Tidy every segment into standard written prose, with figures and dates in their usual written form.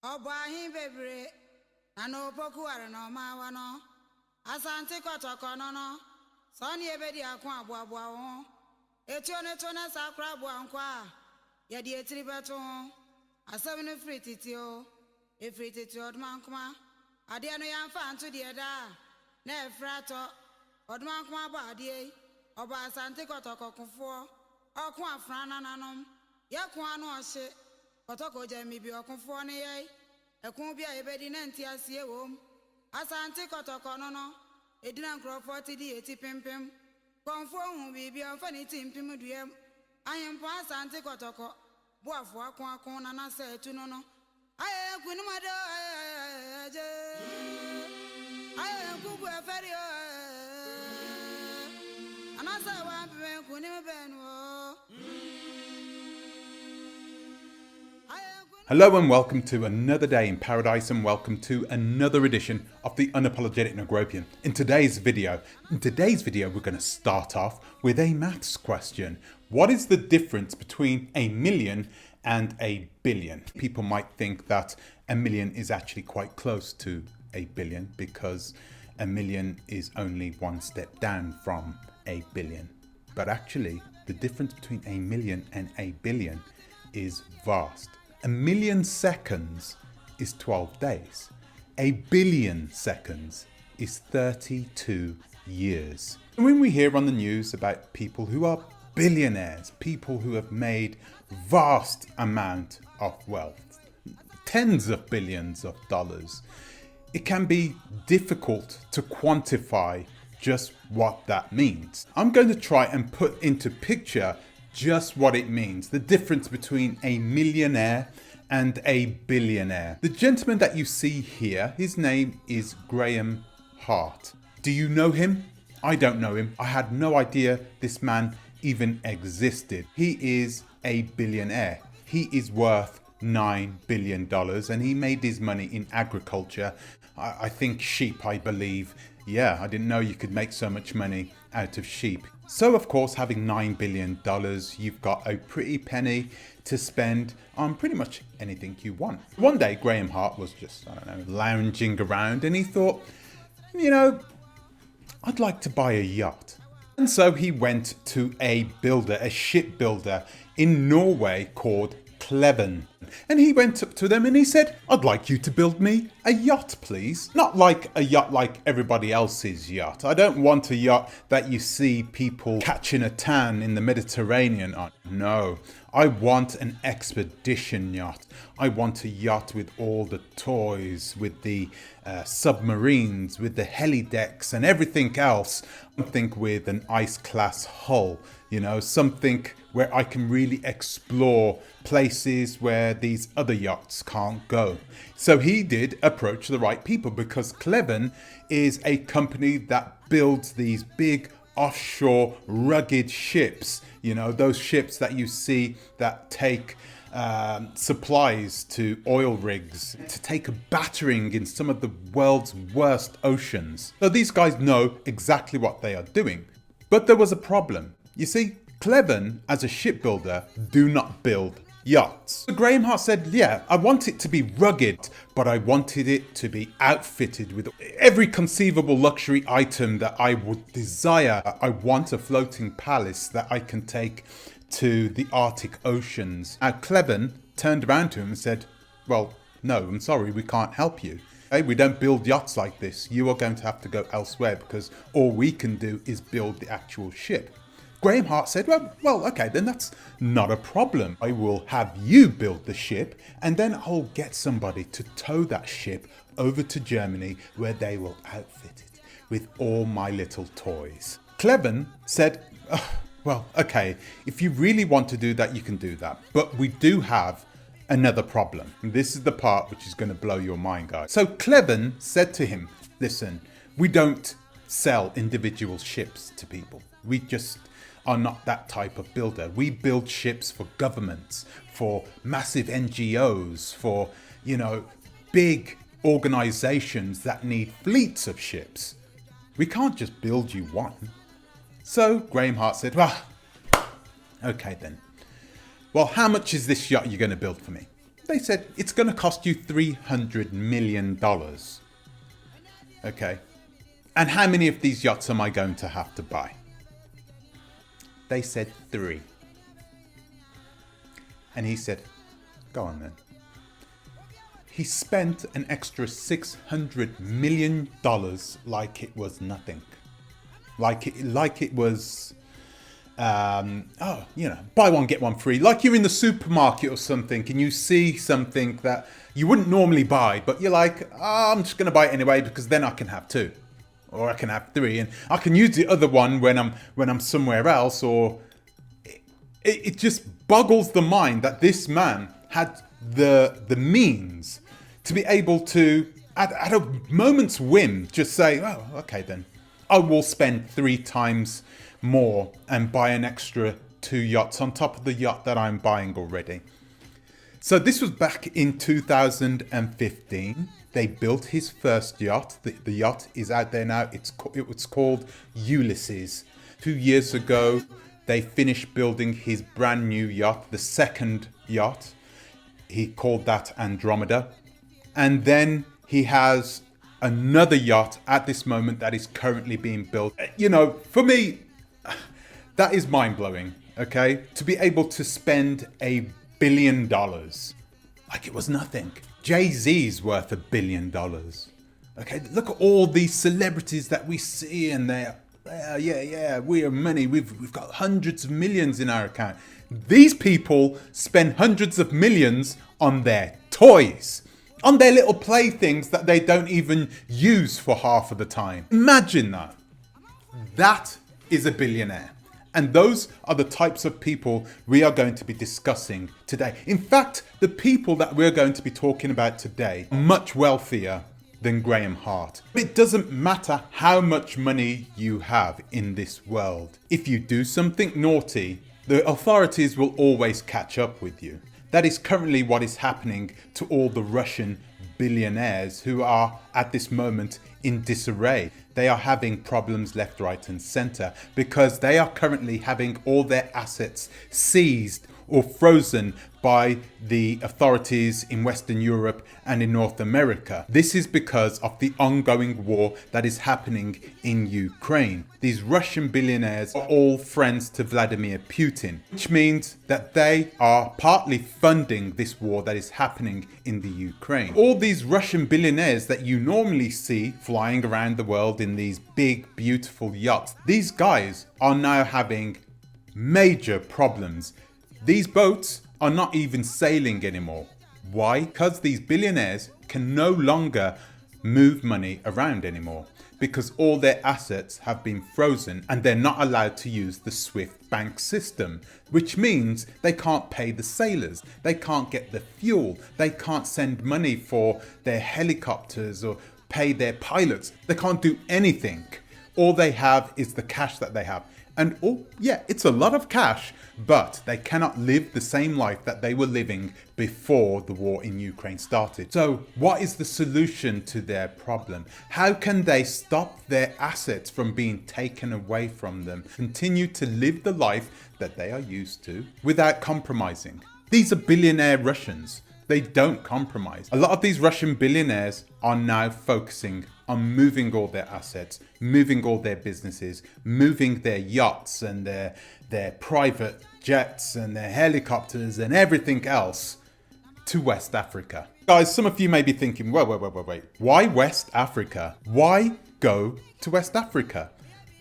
Obahi bebre, ano poku are no mawano. Asante kotoko no. Sonny ebedi akwa boabo. Etione tone sakra boankwa. Yadi etribeto. Asabine frititio. Efrititio odmankma. Adiano yamfa anto dieda. Na efrato. Odmankma ba adie. Oba asante kotoko kufo. Okwa frana nanom. Yakwa no oshe. Kotoko jemi bi okunfo ne ye. Ekun bia ebedi na ntiasie wom. Asante kotoko no. Edina nkrofo ti di eti pimpim. Konfo hu bibi onfa ni timpim duem. Ayempo asante kotoko. Boafo akon na na sa etu no no. Aye kunu mado aye. Aye kubu aferi o. Anasa wa pe kunu benu o. Hello and welcome to another day in paradise, and welcome to another edition of the Unapologetic Negropian. In today's video, we're going to start off with a maths question. What is the difference between a million and a billion? People might think that a million is actually quite close to a billion because a million is only one step down from a billion. But actually, the difference between a million and a billion is vast. A million seconds is 12 days. A billion seconds is 32 years. And when we hear on the news about people who are billionaires, people who have made vast amount of wealth, tens of billions of dollars, it can be difficult to quantify just what that means. I'm going to try and put into picture just what it means, the difference between a millionaire and a billionaire. The gentleman that you see here, his name is Graham Hart. Do you know him? I don't know him. I had no idea this man even existed. He is a billionaire. He is worth $9 billion and he made his money in agriculture. I think sheep, I believe. Yeah, I didn't know you could make so much money out of sheep. So of course, having $9 billion, you've got a pretty penny to spend on pretty much anything you want. One day, Graham Hart was just, lounging around and he thought, I'd like to buy a yacht. And so he went to a builder, a shipbuilder in Norway called Kleven. And he went up to them and he said, I'd like you to build me a yacht, please. Not like a yacht like everybody else's yacht. I don't want a yacht that you see people catching a tan in the Mediterranean on. No, I want an expedition yacht. I want a yacht with all the toys, with the submarines, with the helidecks and everything else. Something with an ice-class hull, something where I can really explore places where these other yachts can't go. So he did approach the right people because Kleven is a company that builds these big offshore rugged ships, those ships that you see that take supplies to oil rigs, to take a battering in some of the world's worst oceans. So these guys know exactly what they are doing. But there was a problem. You see, Kleven, as a shipbuilder, do not build yachts. So Graham Hart said, yeah, I want it to be rugged, but I wanted it to be outfitted with every conceivable luxury item that I would desire. I want a floating palace that I can take to the Arctic oceans. Now Kleven turned around to him and said, well, no, I'm sorry, we can't help you. Hey, we don't build yachts like this. You are going to have to go elsewhere because all we can do is build the actual ship. Graham Hart said, well, okay, then that's not a problem. I will have you build the ship and then I'll get somebody to tow that ship over to Germany where they will outfit it with all my little toys. Kleven said, well, okay, if you really want to do that, you can do that. But we do have another problem. And this is the part which is going to blow your mind, guys. So Kleven said to him, listen, we don't sell individual ships to people. We just are not that type of builder. We build ships for governments, for massive NGOs, for, big organizations that need fleets of ships. We can't just build you one. So Graham Hart said, well, okay then. Well, how much is this yacht you're going to build for me? They said, it's going to cost you $300 million. Okay. And how many of these yachts am I going to have to buy? They said 3. And he said, go on then. He spent an extra $600 million like it was nothing. Like it was, buy one, get one free. Like you're in the supermarket or something and you see something that you wouldn't normally buy, but you're like, I'm just going to buy it anyway because then I can have 2. Or I can have 3 and I can use the other one when I'm somewhere else. Or it just boggles the mind that this man had the means to be able to, at a moment's whim, just say, oh, okay then, I will spend 3 times more and buy an extra 2 yachts on top of the yacht that I'm buying already. So this was back in 2015. They built his first yacht. The yacht is out there now. It was called Ulysses. 2 years ago, they finished building his brand new yacht, the second yacht. He called that Andromeda. And then he has another yacht at this moment that is currently being built. You know, for me, that is mind-blowing, okay? To be able to spend $1 billion like it was nothing. Jay-Z's worth $1 billion. Okay, look at all these celebrities that we see and they're, we are money. We've got hundreds of millions in our account. These people spend hundreds of millions on their toys, on their little playthings that they don't even use for half of the time. Imagine that. That is a billionaire. And those are the types of people we are going to be discussing today. In fact, the people that we're going to be talking about today are much wealthier than Graham Hart. It doesn't matter how much money you have in this world. If you do something naughty, the authorities will always catch up with you. That is currently what is happening to all the Russian billionaires who are at this moment in disarray. They are having problems left, right and centre because they are currently having all their assets seized or frozen by the authorities in Western Europe and in North America. This is because of the ongoing war that is happening in Ukraine. These Russian billionaires are all friends to Vladimir Putin, which means that they are partly funding this war that is happening in the Ukraine. All these Russian billionaires that you normally see flying around the world in these big, beautiful yachts, these guys are now having major problems. These boats are not even sailing anymore. Why? Because these billionaires can no longer move money around anymore because all their assets have been frozen and they're not allowed to use the SWIFT bank system, which means they can't pay the sailors, they can't get the fuel, they can't send money for their helicopters or pay their pilots. They can't do anything. All they have is the cash that they have. And it's a lot of cash, but they cannot live the same life that they were living before the war in Ukraine started. So what is the solution to their problem? How can they stop their assets from being taken away from them, continue to live the life that they are used to without compromising? These are billionaire Russians. They don't compromise. A lot of these Russian billionaires are now focusing on moving all their assets, moving all their businesses, moving their yachts and their private jets and their helicopters and everything else to West Africa. Guys, some of you may be thinking, wait. Why West Africa? Why go to West Africa?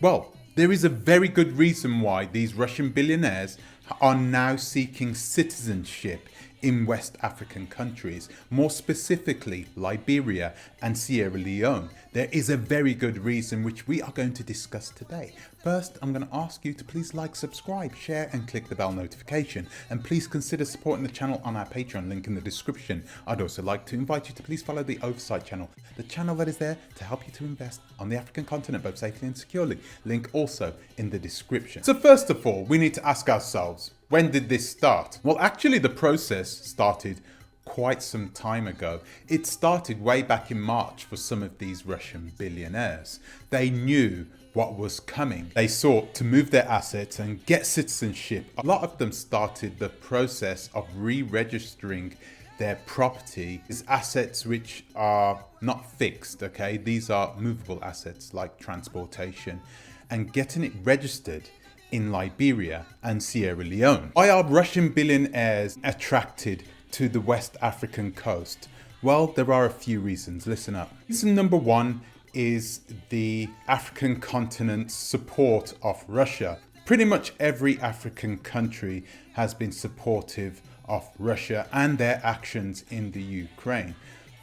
Well, there is a very good reason why these Russian billionaires are now seeking citizenship in West African countries, more specifically Liberia and Sierra Leone. There is a very good reason which we are going to discuss today. First, I'm going to ask you to please like, subscribe, share and click the bell notification. And please consider supporting the channel on our Patreon, link in the description. I'd also like to invite you to please follow the Oversight channel, the channel that is there to help you to invest on the African continent both safely and securely. Link also in the description. So first of all, we need to ask ourselves, when did this start? Well, actually the process started quite some time ago. It started way back in March for some of these Russian billionaires. They knew what was coming. They sought to move their assets and get citizenship. A lot of them started the process of re-registering their property is assets which are not fixed, okay? These are movable assets like transportation, and getting it registered in Liberia and Sierra Leone. Why are Russian billionaires attracted to the West African coast? Well, there are a few reasons. Listen up. Reason number one is the African continent's support of Russia. Pretty much every African country has been supportive of Russia and their actions in the Ukraine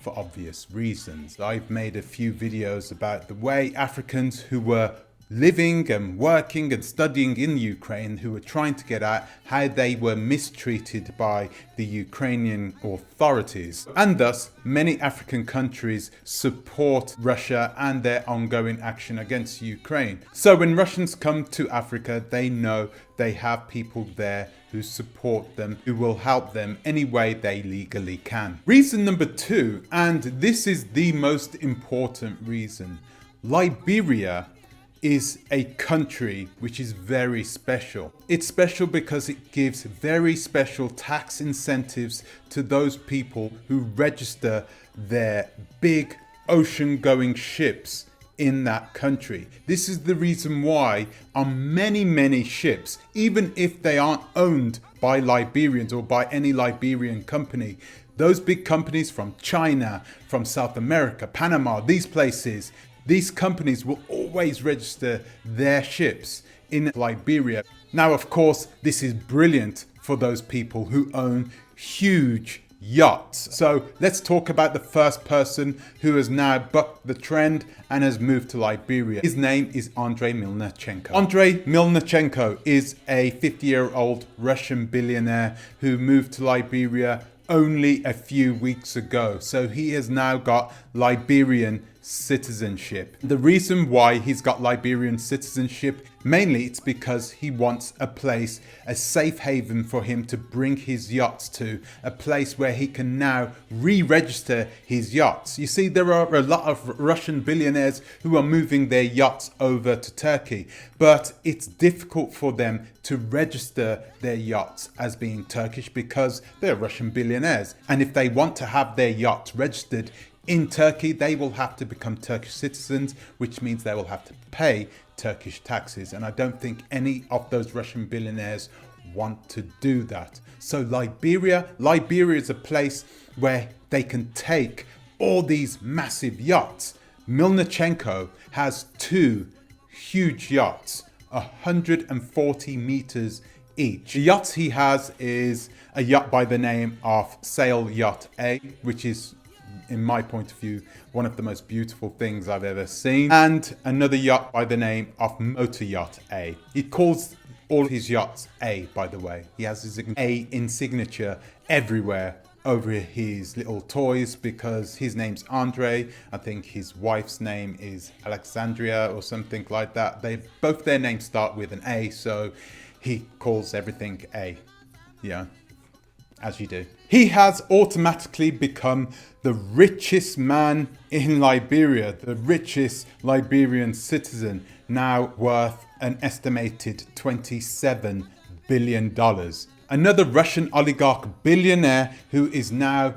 for obvious reasons. I've made a few videos about the way Africans who were living and working and studying in Ukraine, who were trying to get out, how they were mistreated by the Ukrainian authorities. And thus, many African countries support Russia and their ongoing action against Ukraine. So when Russians come to Africa, they know they have people there who support them, who will help them any way they legally can. Reason number two, and this is the most important reason, Liberia is a country which is very special. It's special because it gives very special tax incentives to those people who register their big ocean-going ships in that country. This is the reason why on many ships, even if they aren't owned by Liberians or by any Liberian company, those big companies from China, from South America, Panama, these places, these companies will always register their ships in Liberia. Now, of course, this is brilliant for those people who own huge yachts. So let's talk about the first person who has now bucked the trend and has moved to Liberia. His name is Andrei MELNACHENKO. Andrei MELNACHENKO is a 50-year-old Russian billionaire who moved to Liberia only a few weeks ago. So he has now got Liberian citizenship. The reason why he's got Liberian citizenship, mainly it's because he wants a place, a safe haven for him to bring his yachts to, a place where he can now re-register his yachts. You see, there are a lot of Russian billionaires who are moving their yachts over to Turkey, but it's difficult for them to register their yachts as being Turkish because they're Russian billionaires. And if they want to have their yachts registered in Turkey, they will have to become Turkish citizens, which means they will have to pay Turkish taxes. And I don't think any of those Russian billionaires want to do that. So Liberia is a place where they can take all these massive yachts. MELNACHENKO has two huge yachts, 140 meters each. The yacht he has is a yacht by the name of Sail Yacht A, which is, in my point of view, one of the most beautiful things I've ever seen. And another yacht by the name of Motor Yacht A. He calls all his yachts A, by the way. He has his A in signature everywhere over his little toys because his name's Andre. I think his wife's name is Alexandria or something like that. Both their names start with an A, so he calls everything A. Yeah. As you do. He has automatically become the richest man in Liberia, the richest Liberian citizen, now worth an estimated $27 billion. Another Russian oligarch billionaire who is now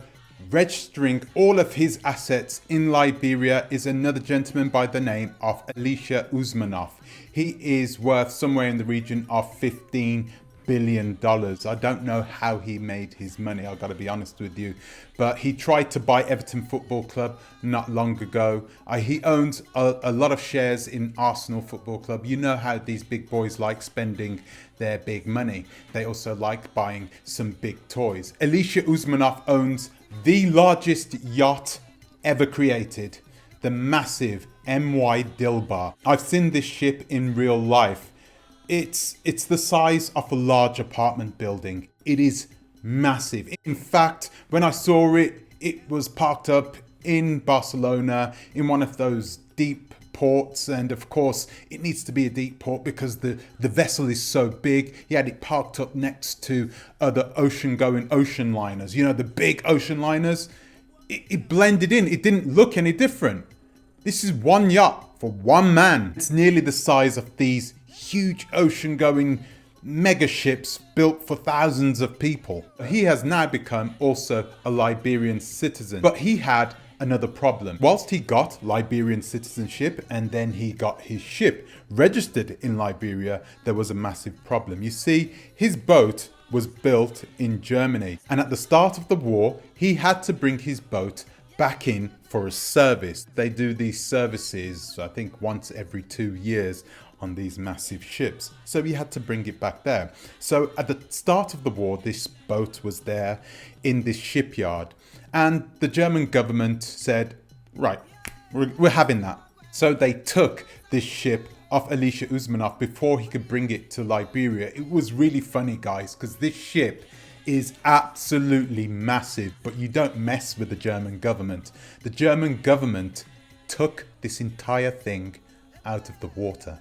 registering all of his assets in Liberia is another gentleman by the name of ALISHER UZMANOV. He is worth somewhere in the region of $15 billion. I don't know how he made his money, I've got to be honest with you, but he tried to buy Everton Football Club not long ago. He owns a lot of shares in Arsenal Football Club. You know how these big boys like spending their big money. They also like buying some big toys. ALISHER UZMANOV owns the largest yacht ever created, the massive MY Dilbar. I've seen this ship in real life. It's the size of a large apartment building. It is massive. In fact, when I saw it, it was parked up in Barcelona in one of those deep ports. And of course, it needs to be a deep port because the vessel is so big. He had it parked up next to other ocean-going ocean liners. You know, the big ocean liners. It blended in. It didn't look any different. This is one yacht for one man. It's nearly the size of these huge ocean-going mega ships built for thousands of people. He has now become also a Liberian citizen, but he had another problem. Whilst he got Liberian citizenship and then he got his ship registered in Liberia, there was a massive problem. You see, his boat was built in Germany, and at the start of the war, he had to bring his boat back in for a service. They do these services, I think once every 2 years on these massive ships. So he had to bring it back there. So at the start of the war, this boat was there in this shipyard, and the German government said, right, we're having that. So they took this ship of ALISHER UZMANOV before he could bring it to Liberia. It was really funny, guys, because this ship is absolutely massive, but you don't mess with the German government. The German government took this entire thing out of the water.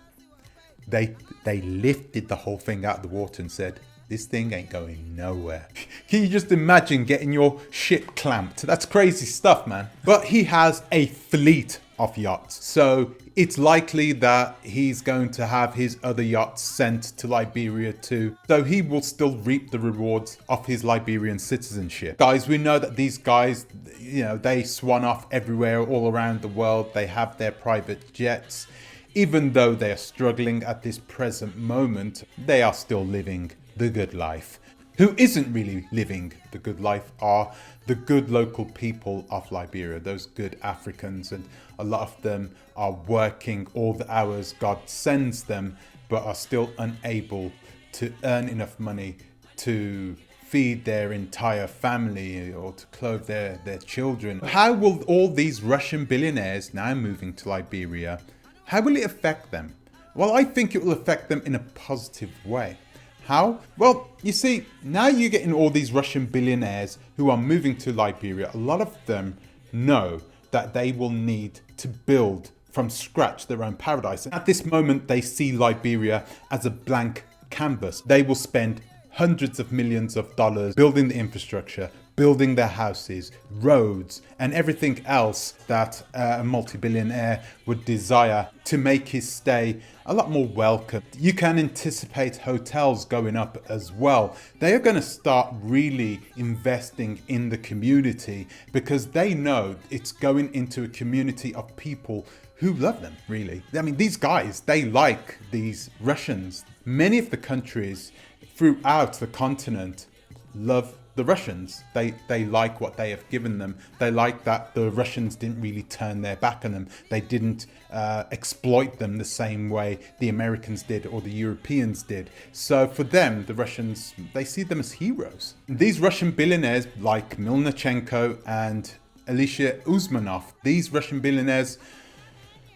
They lifted the whole thing out of the water and said, this thing ain't going nowhere. Can you just imagine getting your ship clamped? That's crazy stuff, man. But he has a fleet of yachts. So it's likely that he's going to have his other yachts sent to Liberia too. So he will still reap the rewards of his Liberian citizenship. Guys, we know that these guys, you know, they swan off everywhere all around the world. They have their private jets. Even though they are struggling at this present moment, they are still living the good life. Who isn't really living the good life are the good local people of Liberia, those good Africans, and a lot of them are working all the hours God sends them, but are still unable to earn enough money to feed their entire family or to clothe their children. How will all these Russian billionaires now moving to Liberia, how will it affect them? Well, I think it will affect them in a positive way. How? Well, you see, now you're getting all these Russian billionaires who are moving to Liberia. A lot of them know that they will need to build from scratch their own paradise. At this moment, they see Liberia as a blank canvas. They will spend hundreds of millions of dollars building the infrastructure, building their houses, roads, and everything else that a multi-billionaire would desire to make his stay a lot more welcome. You can anticipate hotels going up as well. They are going to start really investing in the community because they know it's going into a community of people who love them, really. I mean, these guys, they like these Russians. Many of the countries throughout the continent love the Russians. They like what they have given them. They like that the Russians didn't really turn their back on them. They didn't exploit them the same way the Americans did or the Europeans did. So for them, the Russians, they see them as heroes. These Russian billionaires like MELNACHENKO and ALISHER UZMANOV, these Russian billionaires,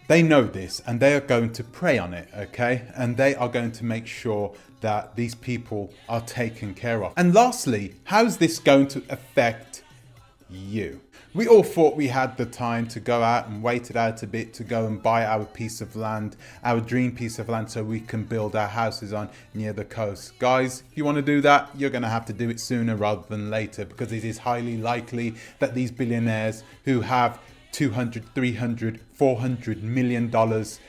they know this and they are going to prey on it, okay? And they are going to make sure that these people are taken care of. And lastly, how's this going to affect you? We all thought we had the time to go out and wait it out a bit to go and buy our piece of land, our dream piece of land, so we can build our houses on near the coast. Guys, if you want to do that, you're going to have to do it sooner rather than later, because it is highly likely that these billionaires who have $200, $300, $400 million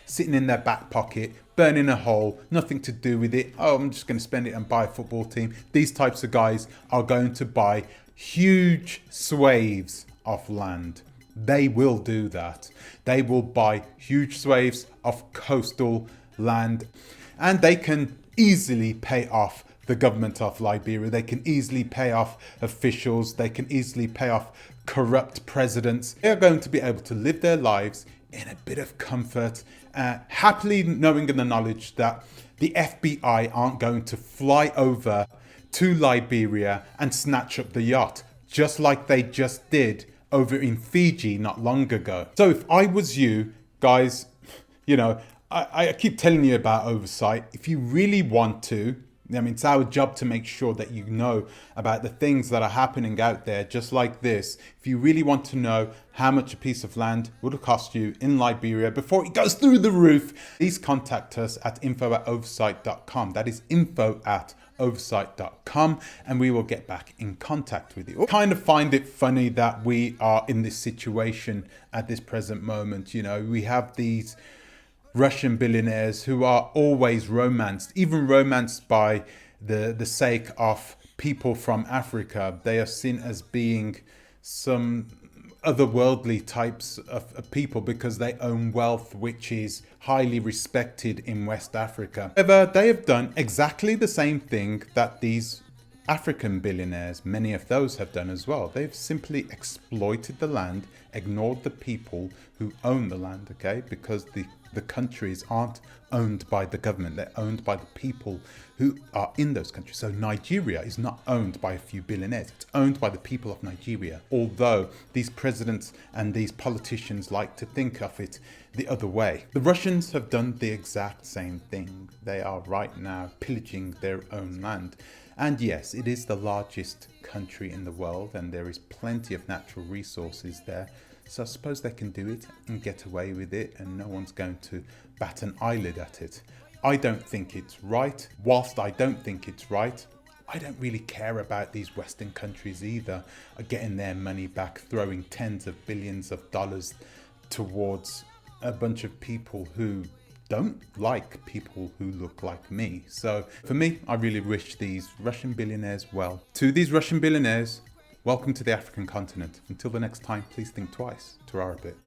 sitting in their back pocket, burning a hole, nothing to do with it. Oh, I'm just going to spend it and buy a football team. These types of guys are going to buy huge swathes of land. They will do that. They will buy huge swathes of coastal land, and they can easily pay off the government of Liberia. They can easily pay off officials. They can easily pay off corrupt presidents. They are going to be able to live their lives in a bit of comfort, happily knowing in the knowledge that the FBI aren't going to fly over to Liberia and snatch up the yacht, just like they just did over in Fiji not long ago. So if I was you guys, you know, I keep telling you about oversight. If you really want to, I mean, it's our job to make sure that you know about the things that are happening out there, just like this. If you really want to know how much a piece of land would cost you in Liberia before it goes through the roof, please contact us at info@oversight.com. That is info@oversight.com, and we will get back in contact with you. I kind of find it funny that we are in this situation at this present moment. You know, we have these Russian billionaires who are always romanced, even romanced by the sake of people from Africa. They are seen as being some otherworldly types of people because they own wealth which is highly respected in West Africa. However, they have done exactly the same thing that these African billionaires, many of those, have done as well. They've simply exploited the land, ignored the people who own the land, okay? Because the countries aren't owned by the government, they're owned by the people who are in those countries. So Nigeria is not owned by a few billionaires, it's owned by the people of Nigeria. Although these presidents and these politicians like to think of it the other way. The Russians have done the exact same thing. They are right now pillaging their own land. And yes, it is the largest country in the world and there is plenty of natural resources there. So I suppose they can do it and get away with it and no one's going to bat an eyelid at it. I don't think it's right. Whilst I don't think it's right, I don't really care about these Western countries either getting their money back, throwing tens of billions of dollars towards a bunch of people who don't like people who look like me. So for me, I really wish these Russian billionaires well. To these Russian billionaires, welcome to the African continent. Until the next time, please think twice. Tarara bit.